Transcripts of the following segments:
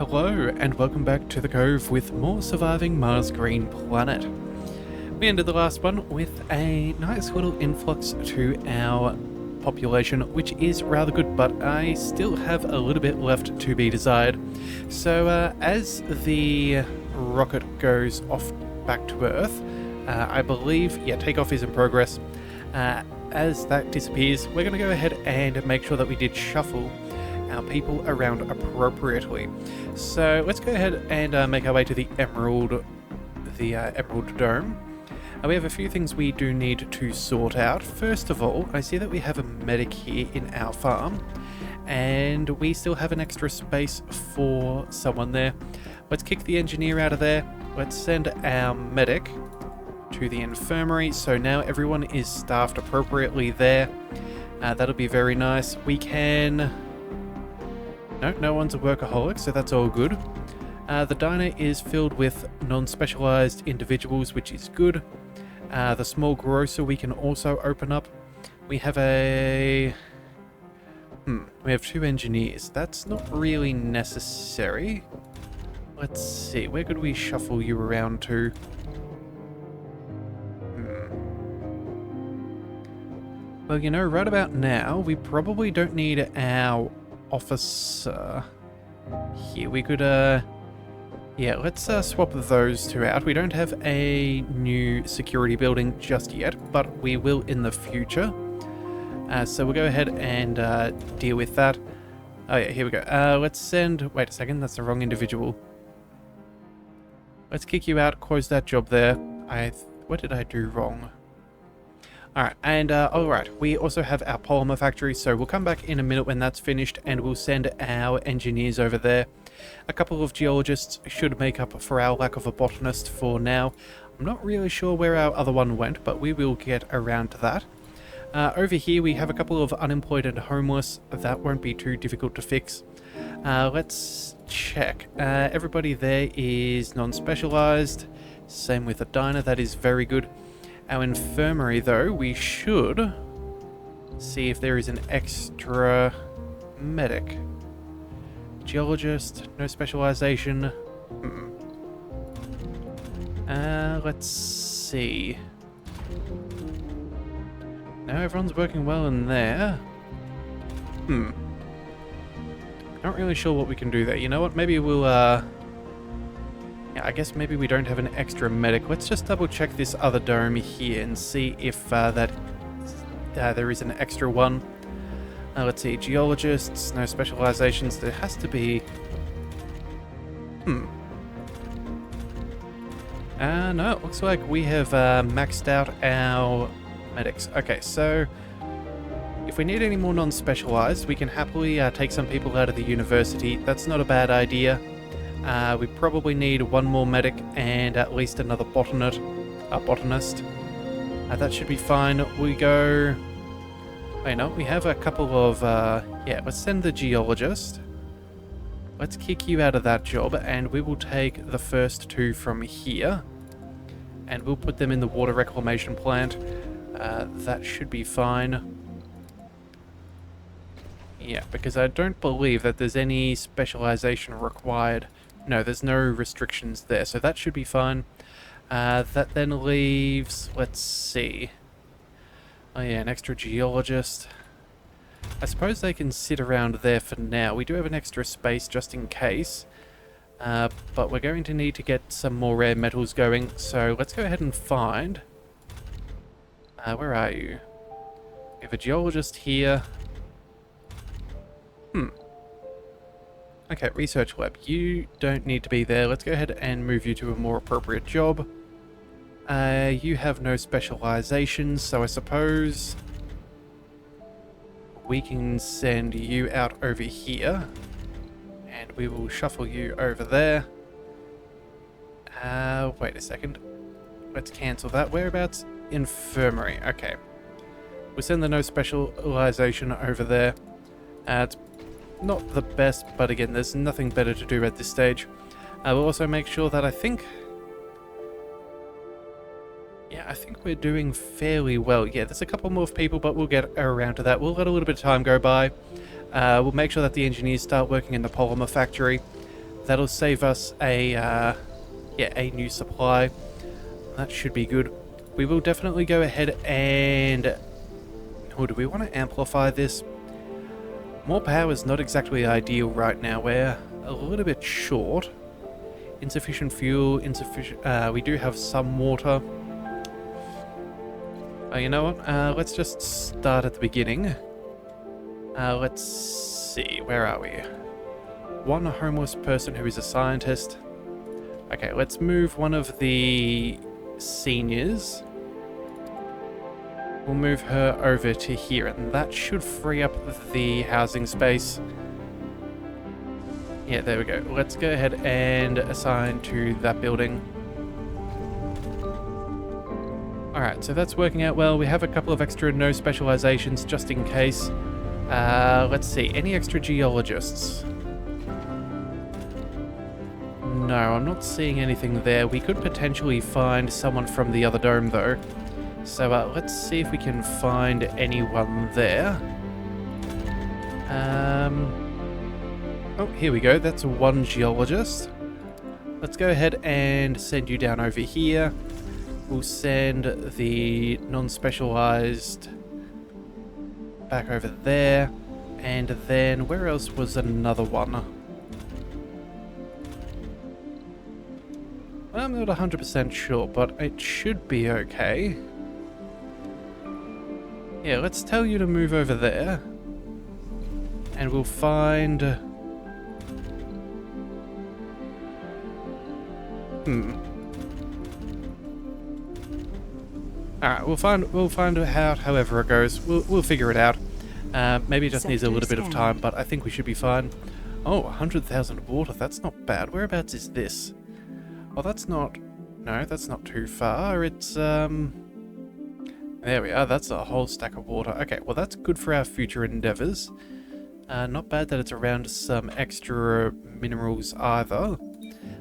Hello, and welcome back to the Cove with more surviving Mars Green Planet. We ended the last one with a nice little influx to our population, which is rather good, but I still have a little bit left to be desired. So as the rocket goes off back to Earth, I believe, takeoff is in progress. As that disappears, we're going to go ahead and make sure that we did shuffle our people around appropriately. So let's go ahead and make our way to the Emerald Dome. We have a few things we do need to sort out. First of all, I see that we have a medic here in our farm, and we still have an extra space for someone there. Let's kick the engineer out of there. Let's send our medic to the infirmary, so now everyone is staffed appropriately there. That'll be very nice. We can... No one's a workaholic, so that's all good. The diner is filled with non-specialized individuals, which is good. The small grocer we can also open up. We have we have 2 engineers. That's not really necessary. Let's see, where could we shuffle you around to? Well, you know, right about now, we probably don't need our officer here. We could, let's swap those 2 out. We don't have a new security building just yet, but we will in the future. So we'll go ahead and deal with that. Oh yeah, here we go. Let's send... Wait a second, that's the wrong individual. Let's kick you out, close that job there. What did I do wrong? Alright, and alright, we also have our polymer factory, so we'll come back in a minute when that's finished, and we'll send our engineers over there. A couple of geologists should make up for our lack of a botanist for now. I'm not really sure where our other one went, but we will get around to that. Over here we have a couple of unemployed and homeless. That won't be too difficult to fix. Let's check. Everybody there is non-specialized. Same with the diner, that is very good. Our infirmary, though, we should see if there is an extra medic. Geologist, no specialization. Let's see. No, everyone's working well in there. Not really sure what we can do there. You know what? Maybe we'll, I guess maybe we don't have an extra medic. Let's just double check this other dome here and see if there is an extra one. Let's see, geologists, no specializations. There has to be... no, it looks like we have maxed out our medics. Okay, so if we need any more non-specialized, we can happily take some people out of the university. That's not a bad idea. We probably need 1 more medic and at least another botanist. That should be fine. We go... Wait, no, we have a couple of... let's send the geologist. Let's kick you out of that job, and we will take the first 2 from here. And we'll put them in the water reclamation plant. That should be fine. Yeah, because I don't believe that there's any specialization required. No, there's no restrictions there, so that should be fine. That then leaves... Let's see. Oh yeah, an extra geologist. I suppose they can sit around there for now. We do have an extra space just in case. But we're going to need to get some more rare metals going, so let's go ahead and find... where are you? We have a geologist here. Okay, research lab. You don't need to be there. Let's go ahead and move you to a more appropriate job. You have no specializations, so I suppose we can send you out over here. And we will shuffle you over there. Wait a second. Let's cancel that. Whereabouts? Infirmary. Okay. We'll send the no specialization over there. It's not the best, but again, there's nothing better to do at this stage. We'll also make sure that I think we're doing fairly well. Yeah, there's a couple more people, but we'll get around to that. We'll let a little bit of time go by. We'll make sure that the engineers start working in the polymer factory. That'll save us a new supply. That should be good. We will definitely go ahead and... or do we want to amplify this? More power is not exactly ideal right now. We're a little bit short. Insufficient fuel, we do have some water. You know what? Let's just start at the beginning. Let's see, where are we? One homeless person who is a scientist. Okay, let's move one of the seniors. We'll move her over to here, and that should free up the housing space. Yeah, there we go. Let's go ahead and assign to that building. Alright, so that's working out well. We have a couple of extra no specializations just in case. Let's see. Any extra geologists? No, I'm not seeing anything there. We could potentially find someone from the other dome, though. So let's see if we can find anyone there. Oh, here we go. That's one geologist. Let's go ahead and send you down over here. We'll send the non-specialized back over there. And then where else was another one? I'm not 100% sure, but it should be okay. Yeah, let's tell you to move over there. And we'll find... Alright, we'll find out however it goes. We'll figure it out. Maybe it just needs a little bit of time, but I think we should be fine. Oh, 100,000 water, that's not bad. Whereabouts is this? Oh, that's not... No, that's not too far. It's, There we are, that's a whole stack of water. Okay, well that's good for our future endeavours. Not bad that it's around some extra minerals either.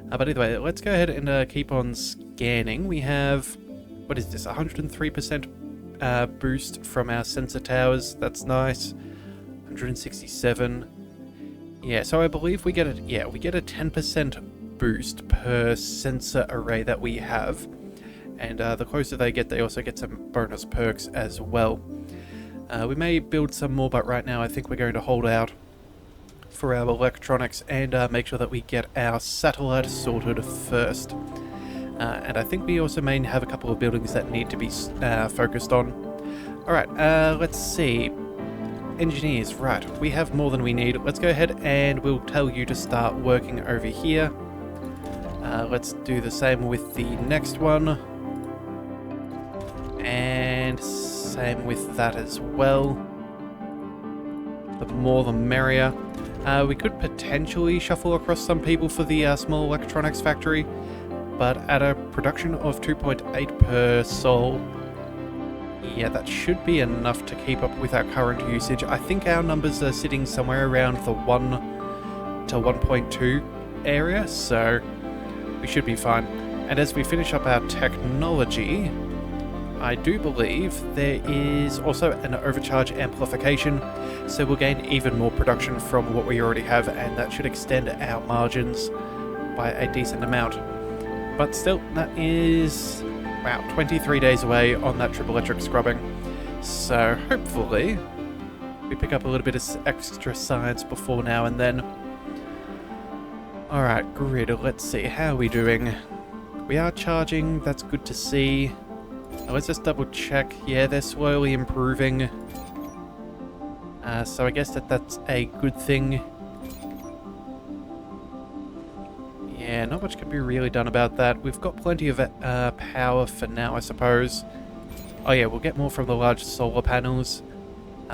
But anyway, let's go ahead and keep on scanning. We have... What is this? 103% boost from our sensor towers. That's nice. 167. Yeah, so I believe we get a 10% boost per sensor array that we have. And the closer they get, they also get some bonus perks as well. We may build some more, but right now I think we're going to hold out for our electronics and make sure that we get our satellite sorted first. And I think we also may have a couple of buildings that need to be focused on. Alright, let's see. Engineers, right, we have more than we need. Let's go ahead and we'll tell you to start working over here. Let's do the same with the next one. And same with that as well. The more the merrier. We could potentially shuffle across some people for the small electronics factory, but at a production of 2.8 per sol, yeah, that should be enough to keep up with our current usage. I think our numbers are sitting somewhere around the 1 to 1.2 area, so we should be fine. And as we finish up our technology, I do believe there is also an overcharge amplification, so we'll gain even more production from what we already have, and that should extend our margins by a decent amount. But still, that is, wow, 23 days away on that triple electric scrubbing. So hopefully we pick up a little bit of extra science before now and then. Alright, grid, let's see, how are we doing? We are charging, that's good to see. Now let's just double check. Yeah, they're slowly improving. So I guess that's a good thing. Yeah, not much can be really done about that. We've got plenty of power for now, I suppose. Oh yeah, we'll get more from the large solar panels.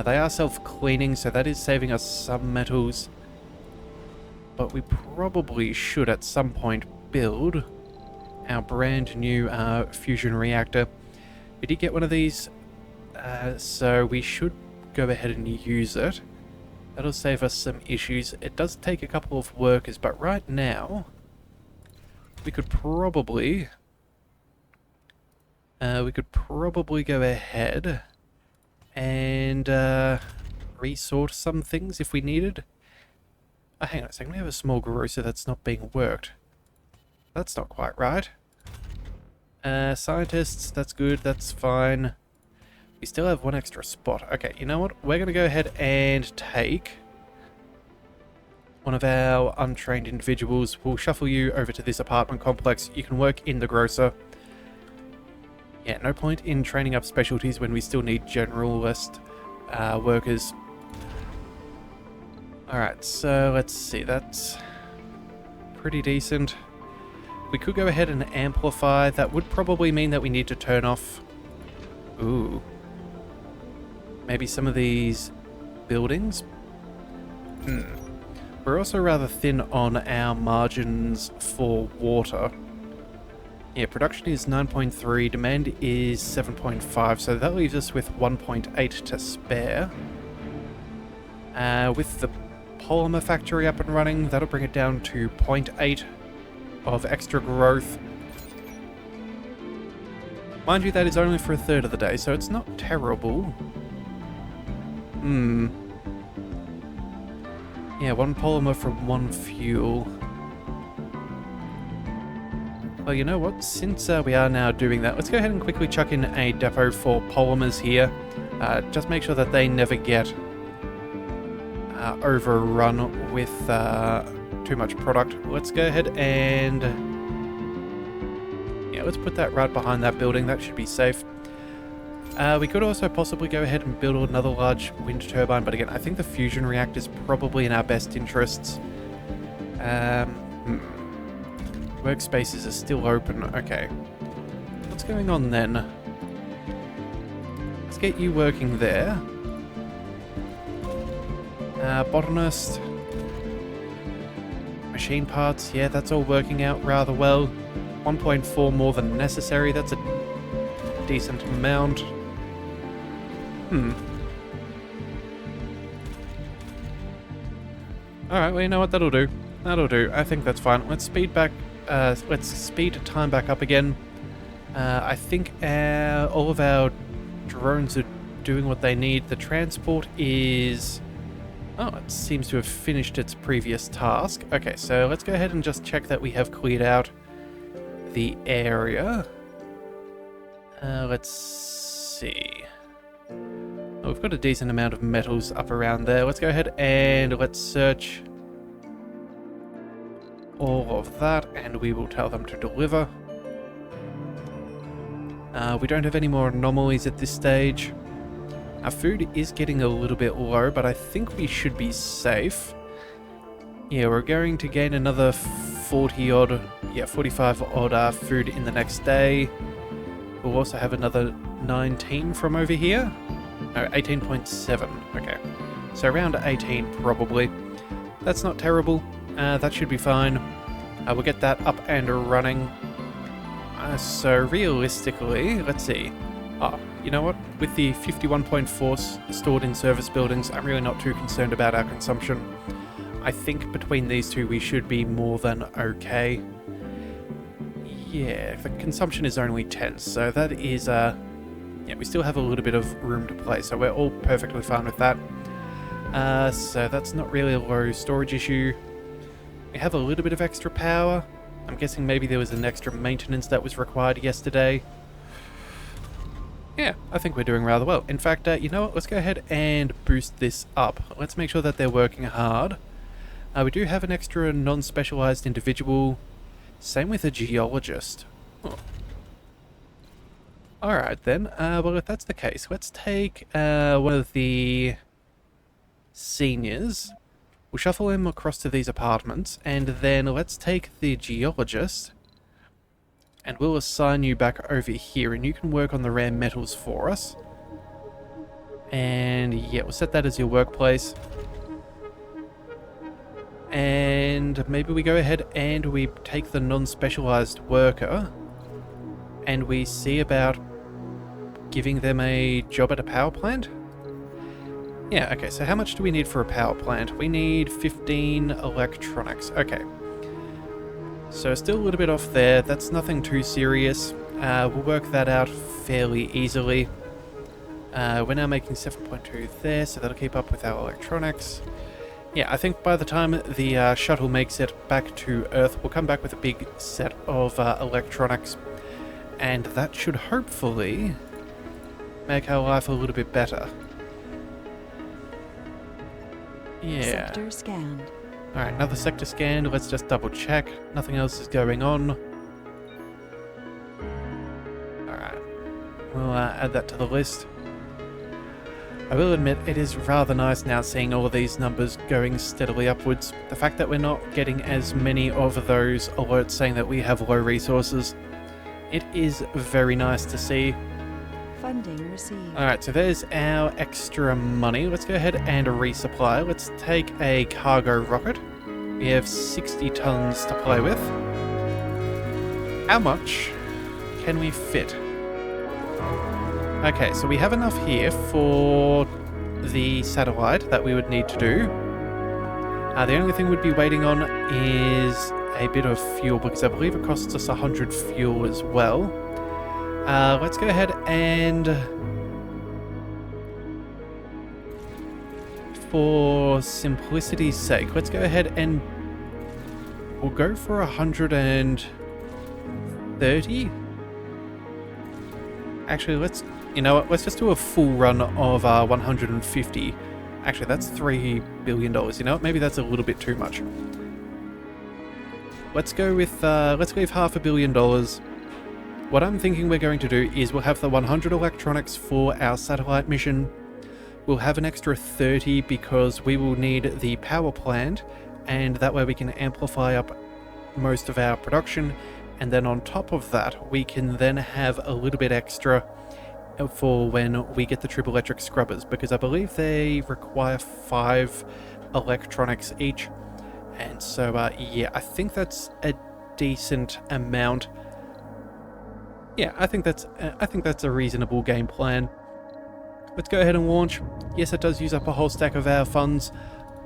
They are self-cleaning, so that is saving us some metals. But we probably should at some point build our brand new fusion reactor. We did get one of these, so we should go ahead and use it. That'll save us some issues. It does take a couple of workers, but right now we could probably go ahead and resort some things if we needed. Oh, hang on a second. We have a small grocer that's not being worked. That's not quite right. Scientists, that's good. That's fine. We still have one extra spot. Okay, you know what? We're going to go ahead and take one of our untrained individuals. We'll shuffle you over to this apartment complex. You can work in the grocer. Yeah, no point in training up specialties when we still need generalist workers. Alright, so let's see. That's pretty decent. We could go ahead and amplify. That would probably mean that we need to turn off... Ooh. Maybe some of these buildings? We're also rather thin on our margins for water. Yeah, production is 9.3, demand is 7.5, so that leaves us with 1.8 to spare. With the polymer factory up and running, that'll bring it down to 0.8 of extra growth. Mind you, that is only for a third of the day, so it's not terrible. Yeah, one polymer from one fuel. Well, you know what? Since we are now doing that, let's go ahead and quickly chuck in a depot for polymers here. Just make sure that they never get overrun with too much product. Let's go ahead and... yeah, let's put that right behind that building. That should be safe. We could also possibly go ahead and build another large wind turbine, but again, I think the fusion reactor is probably in our best interests. Workspaces are still open. Okay. What's going on then? Let's get you working there. Botanist. Machine parts. Yeah, that's all working out rather well. 1.4 more than necessary. That's a decent amount. Alright, well, you know what? That'll do. That'll do. I think that's fine. Let's speed back. Let's speed time back up again. I think all of our drones are doing what they need. The transport is... oh, it seems to have finished its previous task. Okay, so let's go ahead and just check that we have cleared out the area. Let's see. Oh, we've got a decent amount of metals up around there. Let's go ahead and let's search all of that, and we will tell them to deliver. We don't have any more anomalies at this stage. Our food is getting a little bit low, but I think we should be safe. Yeah, we're going to gain another 45 odd food in the next day. We'll also have another 19 from over here. No, 18.7. Okay. So around 18 probably. That's not terrible. That should be fine. We'll get that up and running. So realistically, let's see. Oh, you know what? With the 51.4 stored in service buildings, I'm really not too concerned about our consumption. I think between these two we should be more than okay. Yeah, the consumption is only 10, so that is, yeah, we still have a little bit of room to play, so we're all perfectly fine with that. So that's not really a low storage issue. We have a little bit of extra power. I'm guessing maybe there was an extra maintenance that was required yesterday. Yeah, I think we're doing rather well. In fact, you know what? Let's go ahead and boost this up. Let's make sure that they're working hard. We do have an extra non-specialized individual. Same with a geologist. Oh. Alright then, well if that's the case, let's take one of the seniors. We'll shuffle him across to these apartments, and then let's take the geologist, and we'll assign you back over here, and you can work on the rare metals for us. And yeah, we'll set that as your workplace. And maybe we go ahead and we take the non-specialized worker and we see about giving them a job at a power plant? Yeah, okay, so how much do we need for a power plant? We need 15 electronics. Okay. So still a little bit off there. That's nothing too serious. We'll work that out fairly easily. We're now making 7.2 there, so that'll keep up with our electronics. Yeah, I think by the time the shuttle makes it back to Earth, we'll come back with a big set of electronics, and that should hopefully make our life a little bit better. Yeah. Sector scanned. Alright, another sector scanned. Let's just double check. Nothing else is going on. Alright. We'll add that to the list. I will admit, it is rather nice now seeing all of these numbers going steadily upwards. The fact that we're not getting as many of those alerts saying that we have low resources, it is very nice to see. Funding received. Alright, so there's our extra money. Let's go ahead and resupply. Let's take a cargo rocket. We have 60 tons to play with. How much can we fit? Okay, so we have enough here for the satellite that we would need to do. The only thing we'd be waiting on is a bit of fuel, because I believe it costs us 100 fuel as well. Let's go ahead and, for simplicity's sake, let's go ahead and we'll go for 130. Actually, you know what, let's just do a full run of 150. Actually, that's $3 billion. You know what, maybe that's a little bit too much. Let's go with, let's leave $500 million. What I'm thinking we're going to do is we'll have the 100 electronics for our satellite mission. We'll have an extra 30 because we will need the power plant, and that way we can amplify up most of our production. And then on top of that, we can then have a little bit extra for when we get the triple electric scrubbers, because I believe they require 5 electronics each. And so, yeah, I think that's a decent amount. Yeah, I think that's a reasonable game plan. Let's go ahead and launch. Yes, it does use up a whole stack of our funds,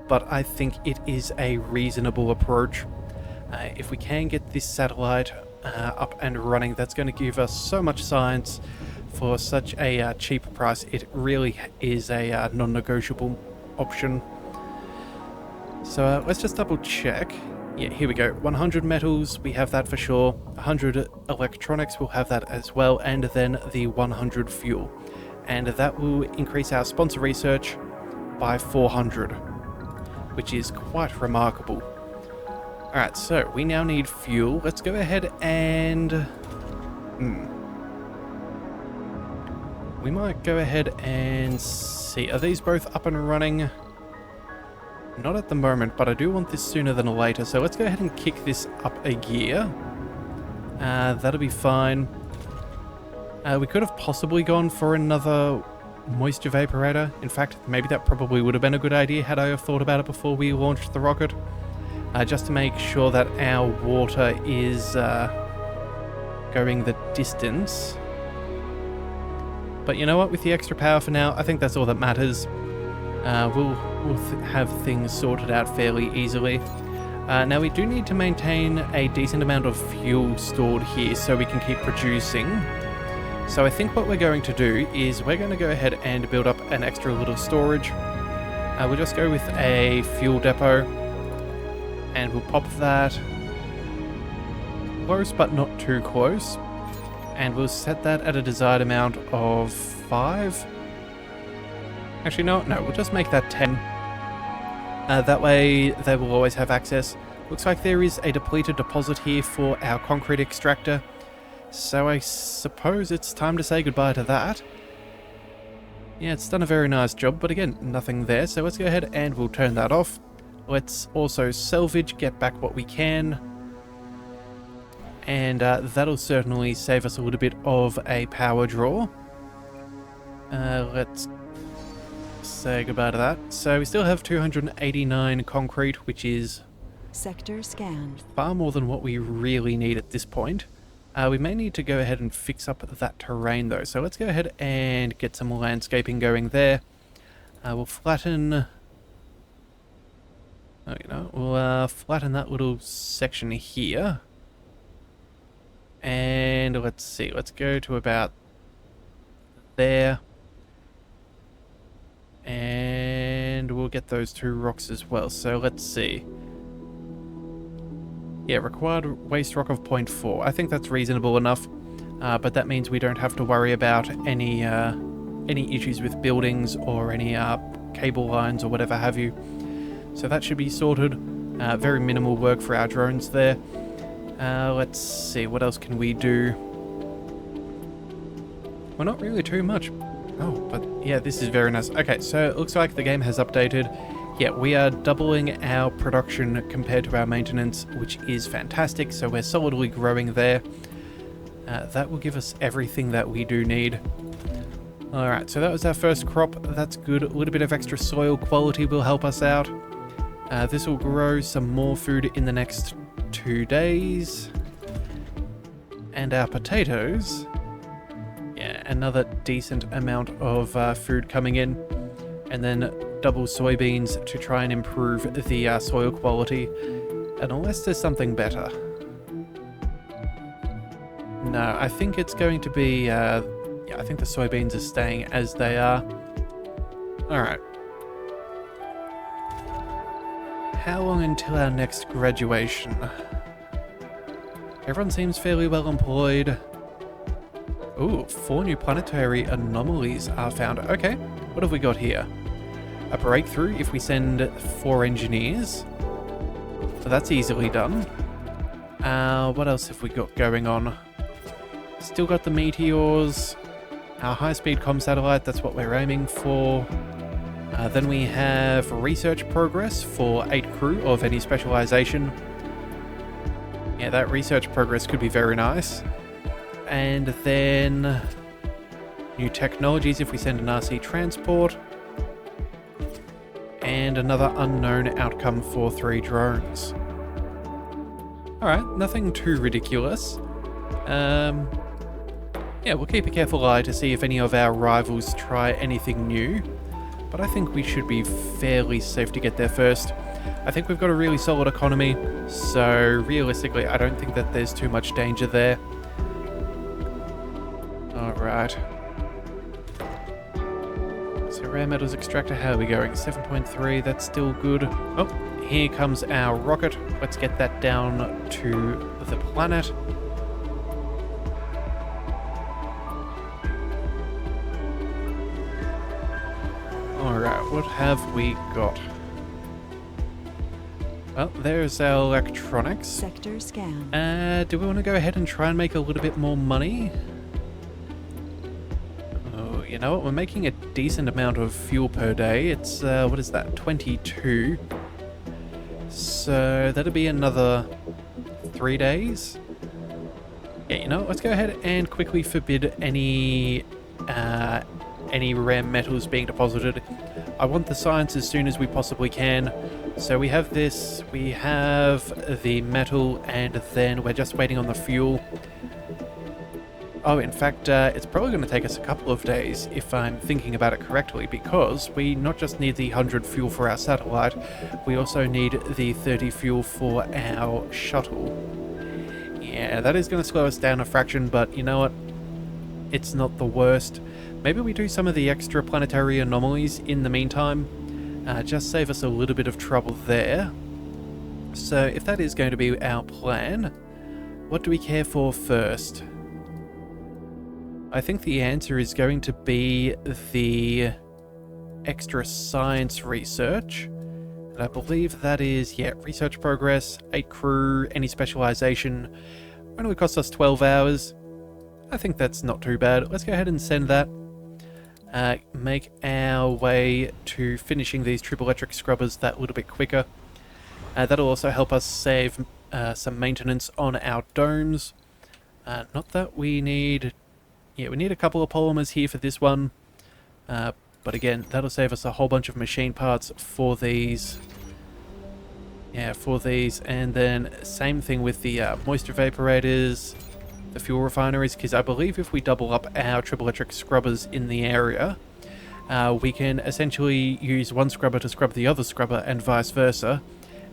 but I think it is a reasonable approach. If we can get this satellite up and running, that's going to give us so much science for such a cheap price. It really is a non-negotiable option. So let's just double check. Yeah, here we go. 100 metals, we have that for sure. 100 electronics, we'll have that as well. And then the 100 fuel. And that will increase our sponsor research by 400, which is quite remarkable. Alright, so we now need fuel. Let's go ahead and... we might go ahead and see. Are these both up and running? Not at the moment, but I do want this sooner than later. So let's go ahead and kick this up a gear. That'll be fine. We could have possibly gone for another moisture vaporator. In fact, maybe that probably would have been a good idea had I have thought about it before we launched the rocket. Just to make sure that our water is going the distance. But you know what? With the extra power for now, I think that's all that matters. We'll have things sorted out fairly easily. Now we do need to maintain a decent amount of fuel stored here so we can keep producing. So I think what we're going to do is we're going to go ahead and build up an extra little storage. We'll just go with a fuel depot, and we'll pop that close but not too close, and we'll set that at a desired amount of 5. Actually, no, we'll just make that 10. That way they will always have access. Looks like there is a depleted deposit here for our concrete extractor. So I suppose it's time to say goodbye to that. Yeah, it's done a very nice job, but again, nothing there. So let's go ahead and we'll turn that off. Let's also salvage, get back what we can. And that'll certainly save us a little bit of a power draw. Let's say goodbye to that. So we still have 289 concrete, which is Sector scanned. far more than what we really need at this point. We may need to go ahead and fix up that terrain though. So let's go ahead and get some landscaping going there. We'll flatten... Oh, you know, we'll flatten that little section here. And let's see, let's go to about there. And And we'll get those 2 rocks as well. So let's see. Yeah, required waste rock of 0.4. I think that's reasonable enough. But that means we don't have to worry about any issues with buildings or any cable lines or whatever have you. So that should be sorted. Very minimal work for our drones there. Let's see, what else can we do? Well, not really too much. Oh, but yeah, this is very nice. Okay, so it looks like the game has updated. Yeah, we are doubling our production compared to our maintenance, which is fantastic. So we're solidly growing there. That will give us everything that we do need. Alright, so that was our first crop. That's good. A little bit of extra soil quality will help us out. This will grow some more food in the next 2 days. And our potatoes. Yeah, another decent amount of food coming in. And then double soybeans to try and improve the soil quality. Unless there's something better. No, I think it's going to be... yeah, I think the soybeans are staying as they are. Alright. How long until our next graduation? Everyone seems fairly well employed. Ooh, 4 new planetary anomalies are found. Okay, what have we got here? A breakthrough if we send 4 engineers. So that's easily done. What else have we got going on? Still got the meteors. Our high-speed comm satellite, that's what we're aiming for. Then we have research progress for 8 crew of any specialization. Yeah, that research progress could be very nice. And then new technologies if we send an RC transport. And another unknown outcome for 3 drones. Alright, nothing too ridiculous. Yeah, we'll keep a careful eye to see if any of our rivals try anything new. But I think we should be fairly safe to get there first. I think we've got a really solid economy, so realistically I don't think that there's too much danger there. Alright. So rare metals extractor, how are we going? 7.3, that's still good. Oh, here comes our rocket. Let's get that down to the planet. Alright, what have we got? Well, there's our electronics. Sector scan. Do we want to go ahead and try and make a little bit more money? Oh, you know what? We're making a decent amount of fuel per day. It's, what is that? 22. So that'll be another 3 days. Yeah, you know what? Let's go ahead and quickly forbid any rare metals being deposited. I want the science as soon as we possibly can. So we have this, we have the metal, and then we're just waiting on the fuel. Oh, in fact, it's probably going to take us a couple of days, if I'm thinking about it correctly, because we not just need the 100 fuel for our satellite, we also need the 30 fuel for our shuttle. Yeah, that is going to slow us down a fraction, but you know what? It's not the worst. Maybe we do some of the extra planetary anomalies in the meantime. Just save us a little bit of trouble there. So if that is going to be our plan, what do we care for first? I think the answer is going to be the extra science research. And I believe that is, yeah, research progress, 8 crew, any specialization. Only cost us 12 hours. I think that's not too bad. Let's go ahead and send that. Make our way to finishing these triple electric scrubbers that little bit quicker. That'll also help us save some maintenance on our domes. Not that we need... Yeah, we need a couple of polymers here for this one. But again, that'll save us a whole bunch of machine parts for these. Yeah, for these. And then same thing with the moisture evaporators, the fuel refineries, because I believe if we double up our triple electric scrubbers in the area, we can essentially use one scrubber to scrub the other scrubber and vice versa,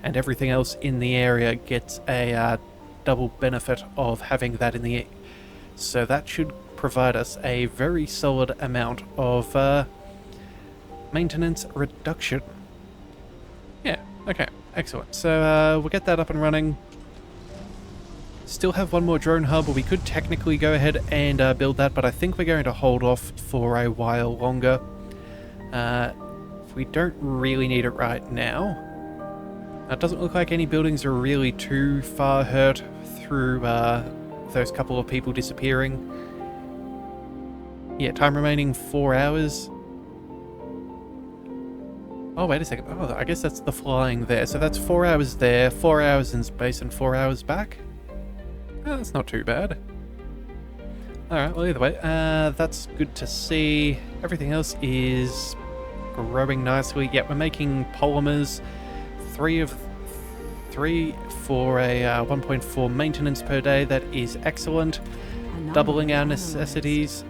and everything else in the area gets a double benefit of having that in the... So that should provide us a very solid amount of maintenance reduction. Okay, excellent. So we'll get that up and running. Still have one more drone hub. We could technically go ahead and build that, but I think we're going to hold off for a while longer. We don't really need it right now. It doesn't look like any buildings are really too far hurt through those couple of people disappearing. Yeah, time remaining 4 hours. Oh, wait a second. Oh, I guess that's the flying there. So that's 4 hours there, 4 hours in space, and 4 hours back. Oh, that's not too bad. Alright, well, either way, that's good to see. Everything else is growing nicely. Yep, we're making polymers. 3 for a 1.4 maintenance per day. That is excellent. Doubling our necessities.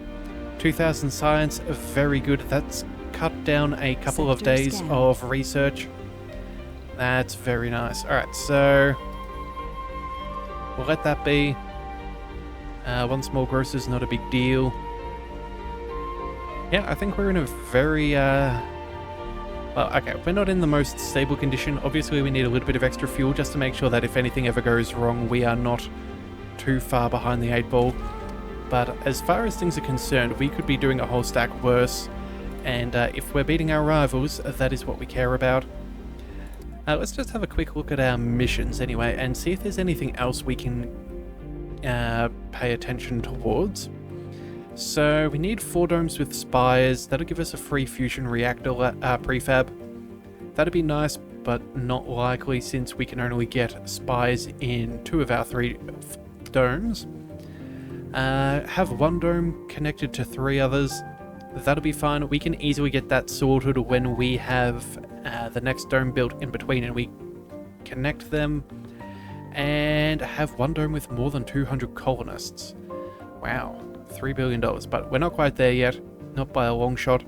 2,000 science, very good. That's cut down a couple of days of research. That's very nice. Alright, so we'll let that be. One small gross is not a big deal. Yeah, I think we're in a very well, okay, we're not in the most stable condition. Obviously, we need a little bit of extra fuel just to make sure that if anything ever goes wrong, we are not too far behind the 8 ball. But as far as things are concerned, we could be doing a whole stack worse. And if we're beating our rivals, that is what we care about. Let's just have a quick look at our missions anyway, and see if there's anything else we can pay attention towards. So we need 4 domes with spires. That'll give us a free fusion reactor prefab. That'd be nice, but not likely since we can only get spires in 2 of our 3 domes. Have 1 dome connected to 3 others. That'll be fine. We can easily get that sorted when we have the next dome built in between and we connect them. And have 1 dome with more than 200 colonists. Wow. $3 billion, but we're not quite there yet, not by a long shot.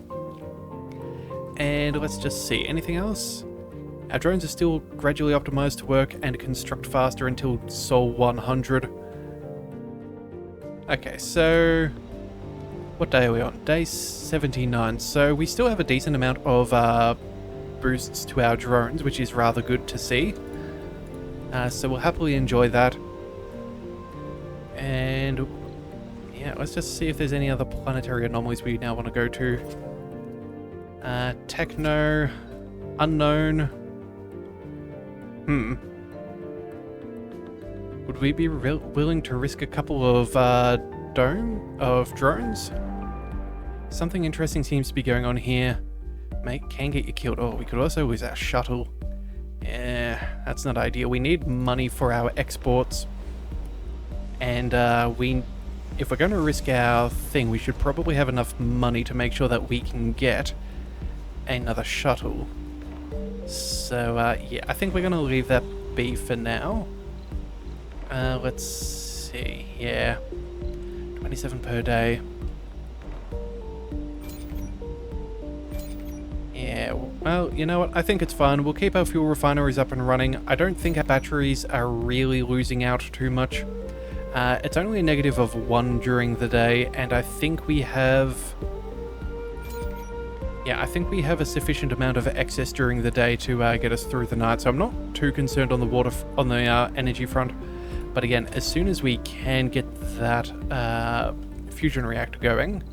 And let's just see, anything else? Our drones are still gradually optimized to work and construct faster until Sol 100. Okay, so what day are we on? Day 79, so we still have a decent amount of boosts to our drones, which is rather good to see. So we'll happily enjoy that. And yeah, let's just see if there's any other planetary anomalies we now want to go to. Techno, unknown. Would we be willing to risk a couple of drones? Something interesting seems to be going on here. Can get you killed. Oh, we could also lose our shuttle. Yeah, that's not ideal. We need money for our exports. And if we're going to risk our thing, we should probably have enough money to make sure that we can get another shuttle. So, yeah, I think we're going to leave that be for now. Let's see. Yeah, 27 per day. Yeah, well, you know what? I think it's fine. We'll keep our fuel refineries up and running. I don't think our batteries are really losing out too much. It's only a negative of 1 during the day, and I think we have... yeah, I think we have a sufficient amount of excess during the day to get us through the night, so I'm not too concerned on the energy front. But again, as soon as we can get that fusion reactor going,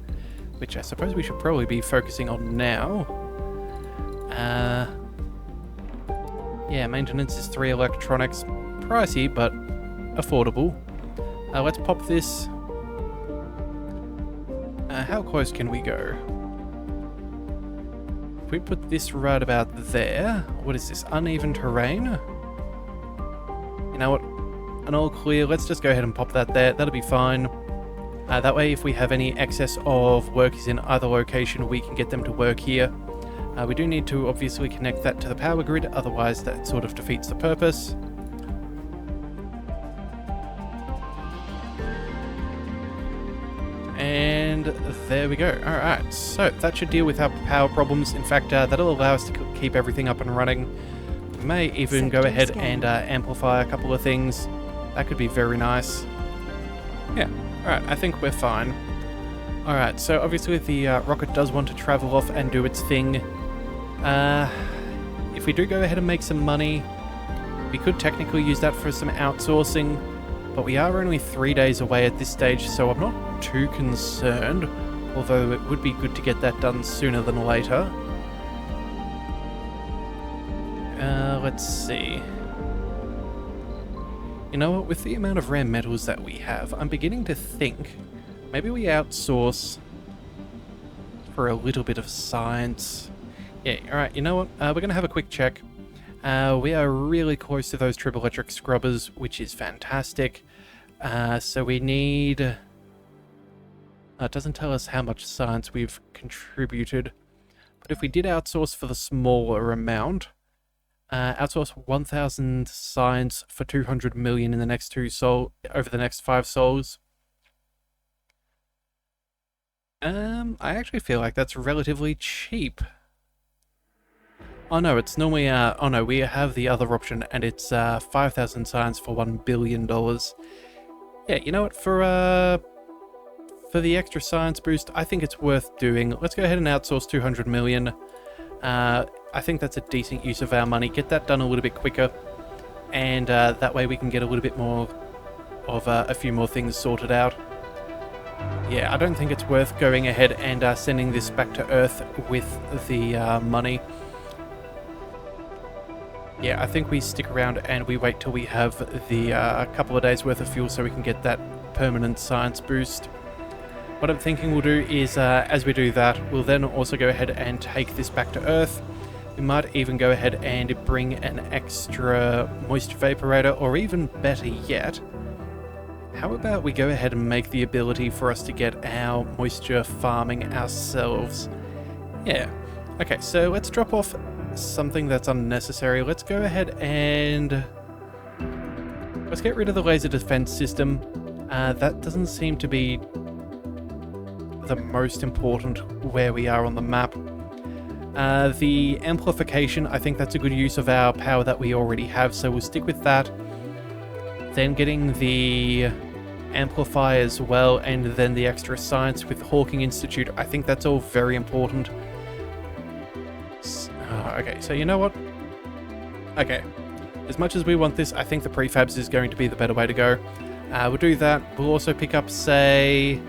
which I suppose we should probably be focusing on now. Yeah, maintenance is 3 electronics. Pricey, but affordable. Let's pop this. How close can we go? If we put this right about there, what is this? Uneven terrain? You know what? An all clear. Let's just go ahead and pop that there. That'll be fine. That way, if we have any excess of workers in either location, we can get them to work here. We do need to obviously connect that to the power grid, otherwise that sort of defeats the purpose. And there we go. Alright, so that should deal with our power problems. In fact, that'll allow us to keep everything up and running. We may even go ahead and amplify a couple of things. That could be very nice. Yeah, alright, I think we're fine. Alright, so obviously the rocket does want to travel off and do its thing. If we do go ahead and make some money, we could technically use that for some outsourcing, but we are only 3 days away at this stage, so I'm not too concerned, although it would be good to get that done sooner than later. Let's see. You know what, with the amount of rare metals that we have, I'm beginning to think maybe we outsource for a little bit of science. Yeah, alright, you know what, we're going to have a quick check. We are really close to those triple electric scrubbers, which is fantastic. So we need... it doesn't tell us how much science we've contributed, but if we did outsource for the smaller amount, outsource 1,000 science for 200 million in the next over the next 5 sols. I actually feel like that's relatively cheap. Oh no, it's normally, oh no, we have the other option, and it's 5,000 science for $1 billion. Yeah, you know what, for the extra science boost, I think it's worth doing. Let's go ahead and outsource 200 million. I think that's a decent use of our money. Get that done a little bit quicker, and that way we can get a little bit more of a few more things sorted out. Yeah, I don't think it's worth going ahead and sending this back to Earth with the money. Yeah, I think we stick around and we wait till we have the couple of days worth of fuel so we can get that permanent science boost. What I'm thinking we'll do is, as we do that, we'll then also go ahead and take this back to Earth. We might even go ahead and bring an extra moisture vaporator, or even better yet, how about we go ahead and make the ability for us to get our moisture farming ourselves? Yeah. Okay, so let's drop off something that's unnecessary. Let's go ahead and let's get rid of the laser defense system. That doesn't seem to be the most important where we are on the map. The amplification, I think that's a good use of our power that we already have, so we'll stick with that. Then getting the amplify as well, and then the extra science with Hawking Institute, I think that's all very important. Okay, so you know what? Okay, as much as we want this, I think the prefabs is going to be the better way to go. We'll do that. We'll also pick up, say...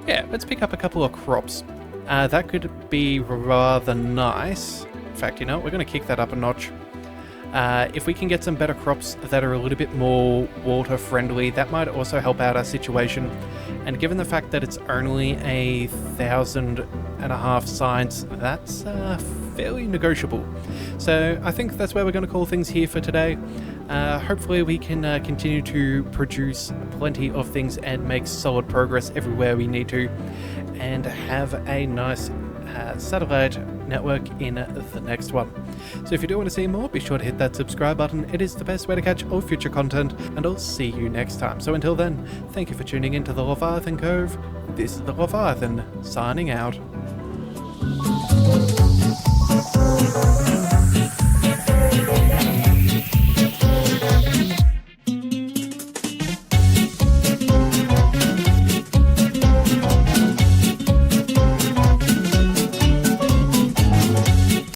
yeah, let's pick up a couple of crops. That could be rather nice. In fact, you know, we're going to kick that up a notch. If we can get some better crops that are a little bit more water friendly, that might also help out our situation. And given the fact that it's only 1,500 science, that's fairly negotiable. So I think that's where we're going to call things here for today. Hopefully we can continue to produce plenty of things and make solid progress everywhere we need to, and have a nice satellite network in the next one. So if you do want to see more, be sure to hit that subscribe button. It is the best way to catch all future content, and I'll see you next time. So until then, thank you for tuning into the Leviathan Cove. This is the Leviathan, signing out.